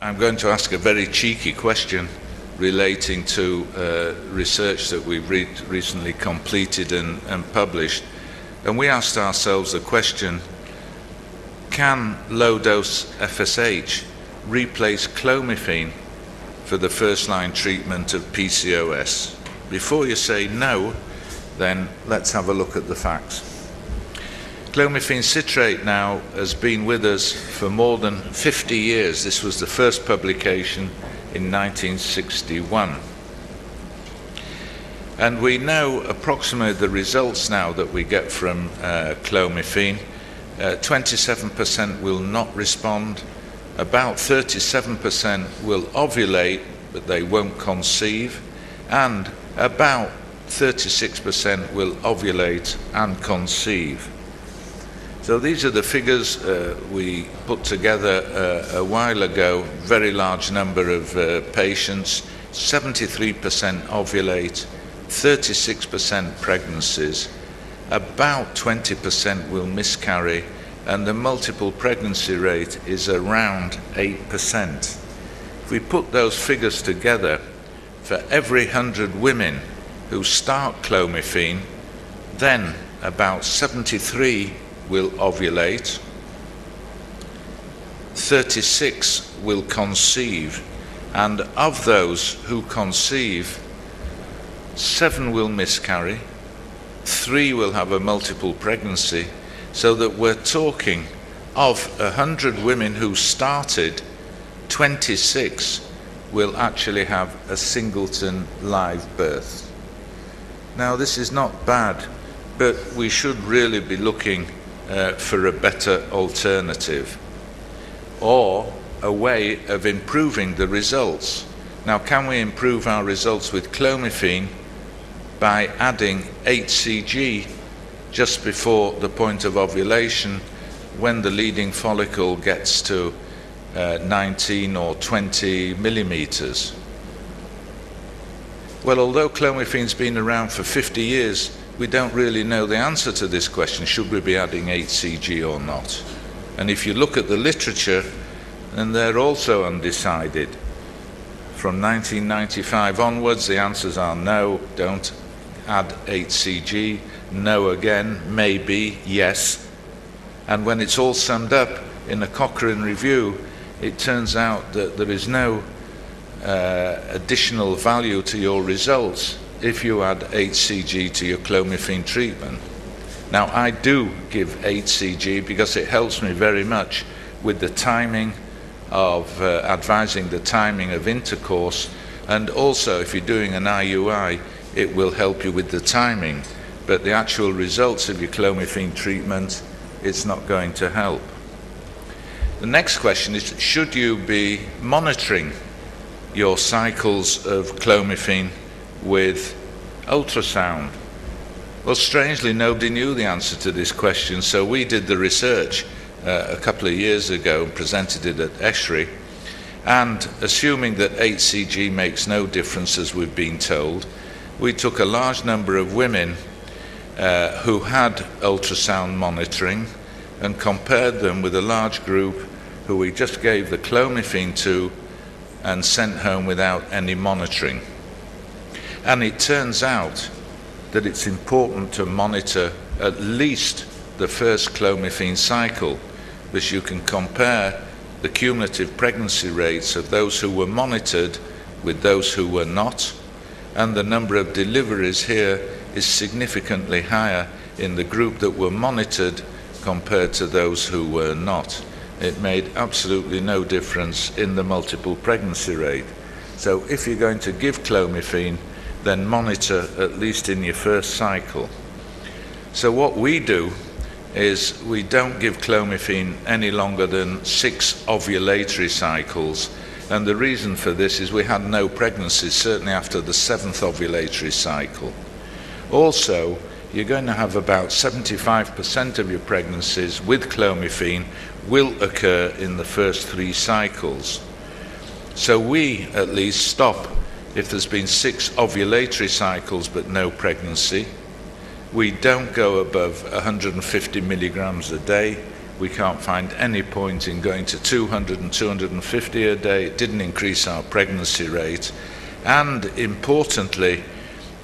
I'm going to ask a very cheeky question relating to research that we've recently completed and published. And we asked ourselves the question, can low-dose FSH replace clomiphene for the first-line treatment of PCOS? Before you say no, then let's have a look at the facts. Clomiphene citrate now has been with us for more than 50 years. This was the first publication in 1961. And we know approximately the results now that we get from clomiphene. 27% will not respond, about 37% will ovulate but they won't conceive, and about 36% will ovulate and conceive. So these are the figures we put together a while ago. Very large number of patients, 73% ovulate, 36% pregnancies, about 20% will miscarry, and the multiple pregnancy rate is around 8%. If we put those figures together, for every 100 women who start clomiphene, then about 73 will ovulate, 36 will conceive, and of those who conceive, 7 will miscarry, 3 will have a multiple pregnancy, so that we're talking of 100 women who started, 26 will actually have a singleton live birth. Now this is not bad, but we should really be looking for a better alternative or a way of improving the results. Now, can we improve our results with clomiphene by adding HCG just before the point of ovulation when the leading follicle gets to 19 or 20 millimeters? Well, although clomiphene's been around for 50 years, we don't really know the answer to this question, should we be adding HCG or not? And if you look at the literature, then they're also undecided. From 1995 onwards, the answers are no, don't add HCG, no again, maybe, yes. And when it's all summed up in a Cochrane review, it turns out that there is no additional value to your results if you add HCG to your clomiphene treatment. Now, I do give HCG because it helps me very much with the timing of advising the timing of intercourse, and also if you're doing an IUI, it will help you with the timing, but the actual results of your clomiphene treatment, it's not going to help. The next question is, should you be monitoring your cycles of clomiphene with ultrasound? Well, strangely, nobody knew the answer to this question, so we did the research a couple of years ago and presented it at ESHRI, and assuming that HCG makes no difference as we've been told, we took a large number of women who had ultrasound monitoring and compared them with a large group who we just gave the clomiphene to and sent home without any monitoring. And it turns out that it's important to monitor at least the first clomiphene cycle, because you can compare the cumulative pregnancy rates of those who were monitored with those who were not, and the number of deliveries here is significantly higher in the group that were monitored compared to those who were not. It made absolutely no difference in the multiple pregnancy rate. So if you're going to give clomiphene, then monitor at least in your first cycle. So what we do is we don't give clomiphene any longer than 6 ovulatory cycles, and the reason for this is we had no pregnancies, certainly after the 7th ovulatory cycle. Also, you're going to have about 75% of your pregnancies with clomiphene will occur in the first 3 cycles. So we at least stop if there's been 6 ovulatory cycles but no pregnancy. We don't go above 150 milligrams a day. We can't find any point in going to 200 and 250 a day. It didn't increase our pregnancy rate. And importantly,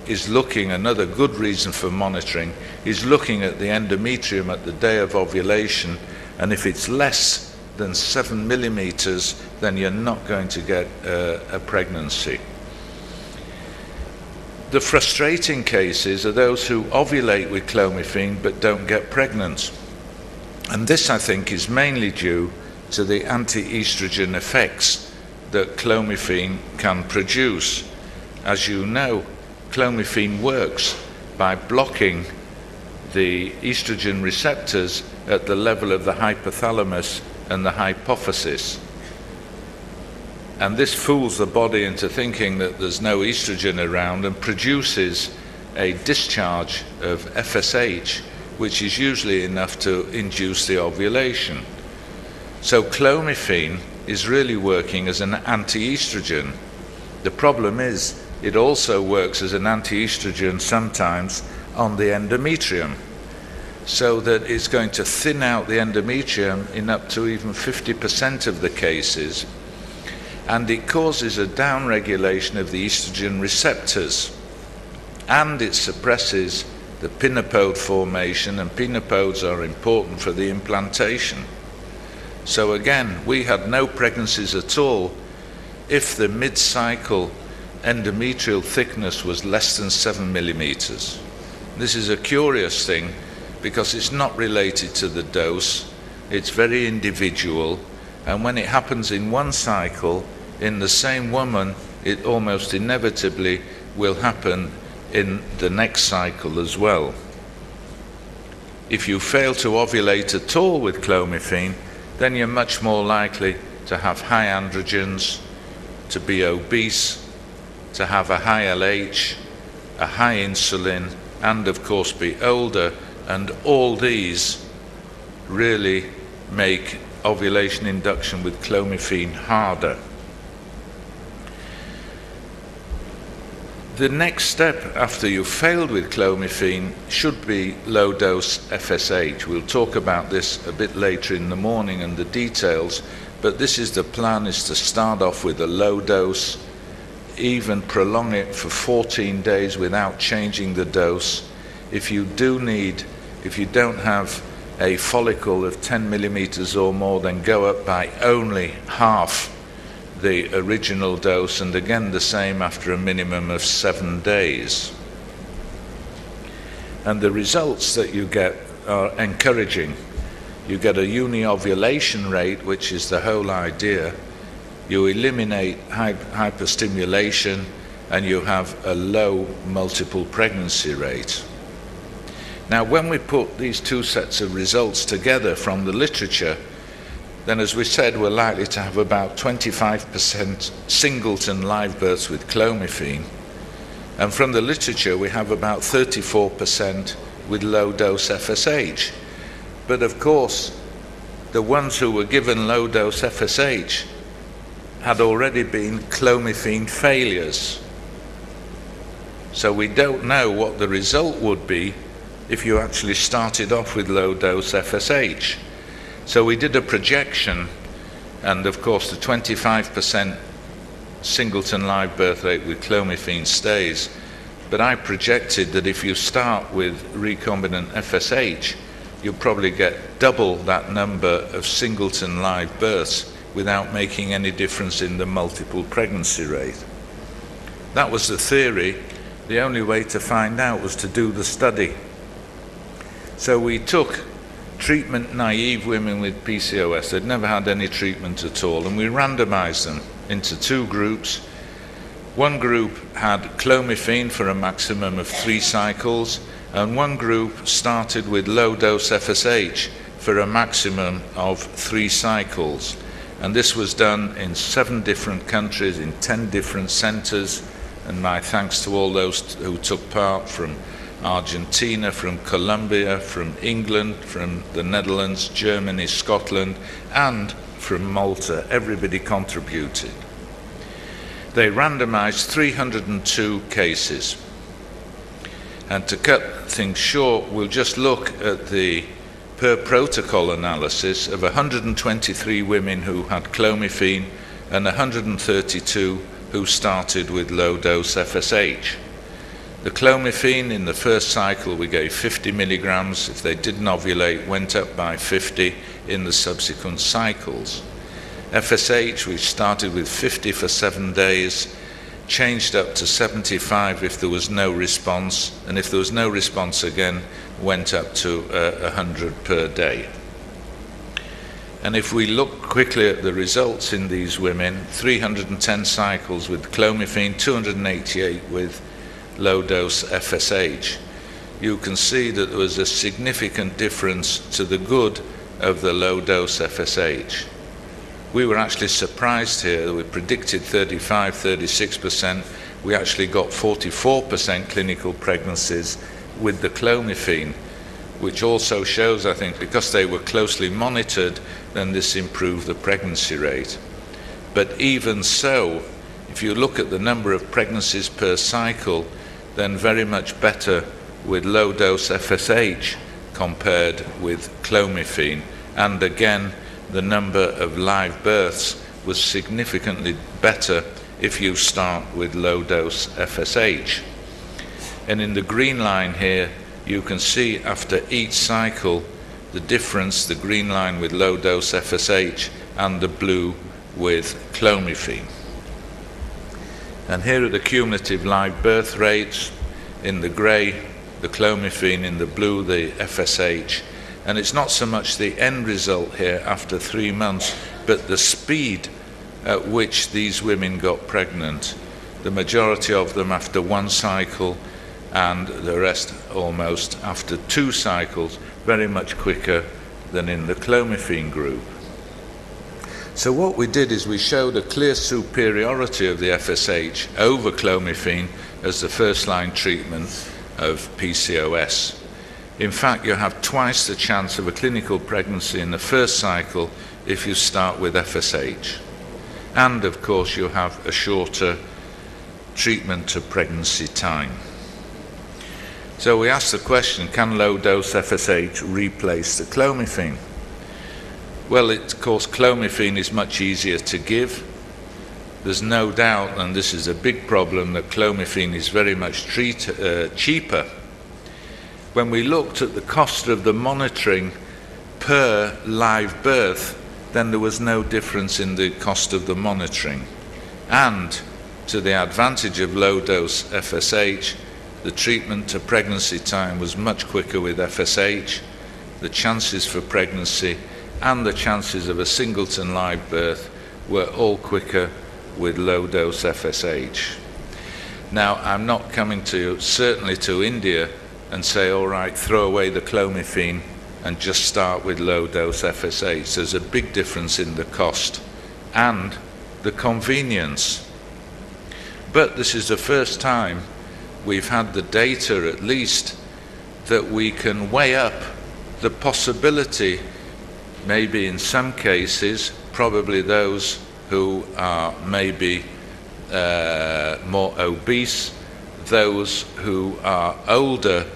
is looking, another good reason for monitoring, is looking at the endometrium at the day of ovulation, and if it's less than 7 millimeters, then you're not going to get a pregnancy. The frustrating cases are those who ovulate with clomiphene but don't get pregnant. And this, I think, is mainly due to the anti-estrogen effects that clomiphene can produce. As you know, clomiphene works by blocking the estrogen receptors at the level of the hypothalamus and the hypophysis. And this fools the body into thinking that there's no estrogen around and produces a discharge of FSH, which is usually enough to induce the ovulation. So clomiphene is really working as an anti-estrogen. The problem is it also works as an anti-estrogen sometimes on the endometrium, so that it's going to thin out the endometrium in up to even 50% of the cases, and it causes a downregulation of the estrogen receptors, and it suppresses the pinapode formation, and pinapodes are important for the implantation. So again, we had no pregnancies at all if the mid-cycle endometrial thickness was less than 7 millimeters. This is a curious thing because it's not related to the dose, it's very individual, and when it happens in one cycle, in the same woman, it almost inevitably will happen in the next cycle as well. If you fail to ovulate at all with clomiphene, then you're much more likely to have high androgens, to be obese, to have a high LH, a high insulin, and of course be older, and all these really make ovulation induction with clomiphene harder. The next step after you've failed with clomiphene should be low-dose FSH. We'll talk about this a bit later in the morning and the details, but this is the plan, is to start off with a low dose, even prolong it for 14 days without changing the dose. If you don't have a follicle of 10 millimeters or more, then go up by only half the original dose, and again the same after a minimum of 7 days. And the results that you get are encouraging. You get a uni-ovulation rate, which is the whole idea. You eliminate hyperstimulation, and you have a low multiple pregnancy rate. Now, when we put these two sets of results together from the literature, then as we said, we're likely to have about 25% singleton live births with clomiphene. And from the literature, we have about 34% with low-dose FSH. But of course, the ones who were given low-dose FSH had already been clomiphene failures. So we don't know what the result would be if you actually started off with low-dose FSH. So we did a projection, and of course the 25% singleton live birth rate with clomiphene stays, but I projected that if you start with recombinant FSH, you'll probably get double that number of singleton live births without making any difference in the multiple pregnancy rate. That was the theory. The only way to find out was to do the study. So we took treatment-naive women with PCOS. They'd never had any treatment at all, and we randomized them into two groups. One group had clomiphene for a maximum of 3 cycles, and one group started with low-dose FSH for a maximum of 3 cycles. And this was done in 7 different countries, in 10 different centers, and my thanks to all those who took part, from Argentina, from Colombia, from England, from the Netherlands, Germany, Scotland, and from Malta. Everybody contributed. They randomized 302 cases. And to cut things short, we'll just look at the per protocol analysis of 123 women who had clomiphene and 132 who started with low-dose FSH. The clomiphene in the first cycle we gave 50 milligrams. If they didn't ovulate, went up by 50 in the subsequent cycles. FSH, we started with 50 for 7 days, changed up to 75 if there was no response, and if there was no response again, went up to 100 per day. And if we look quickly at the results in these women, 310 cycles with clomiphene, 288 with low-dose FSH, you can see that there was a significant difference to the good of the low-dose FSH. We were actually surprised here. We predicted 35, 36%. We actually got 44% clinical pregnancies with the clomiphene, which also shows, I think, because they were closely monitored, then this improved the pregnancy rate. But even so, if you look at the number of pregnancies per cycle, then very much better with low-dose FSH compared with clomiphene. And again, the number of live births was significantly better if you start with low-dose FSH. And in the green line here, you can see after each cycle the difference, the green line with low-dose FSH and the blue with clomiphene. And here are the cumulative live birth rates. In the grey, the clomiphene, in the blue, the FSH. And it's not so much the end result here after 3 months, but the speed at which these women got pregnant. The majority of them after 1 cycle, and the rest almost after 2 cycles, very much quicker than in the clomiphene group. So what we did is we showed a clear superiority of the FSH over clomiphene as the first-line treatment of PCOS. In fact, you have twice the chance of a clinical pregnancy in the first cycle if you start with FSH. And of course, you have a shorter treatment to pregnancy time. So we asked the question, can low-dose FSH replace the clomiphene? Well, of course, clomiphene is much easier to give. There's no doubt, and this is a big problem, that clomiphene is very much cheaper. When we looked at the cost of the monitoring per live birth, then there was no difference in the cost of the monitoring. And to the advantage of low-dose FSH, the treatment to pregnancy time was much quicker with FSH. The chances for pregnancy and the chances of a singleton live birth were all quicker with low-dose FSH. Now, I'm not coming certainly to India and say, all right, throw away the clomiphene and just start with low-dose FSH. There's a big difference in the cost and the convenience. But this is the first time we've had the data, at least, that we can weigh up the possibility, maybe in some cases, probably those who are maybe more obese, those who are older,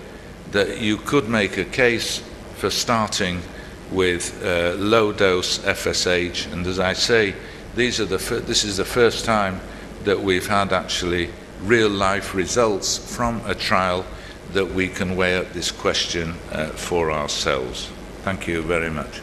that you could make a case for starting with low-dose FSH. And as I say, this is the first time that we've had actually real-life results from a trial that we can weigh up this question for ourselves. Thank you very much.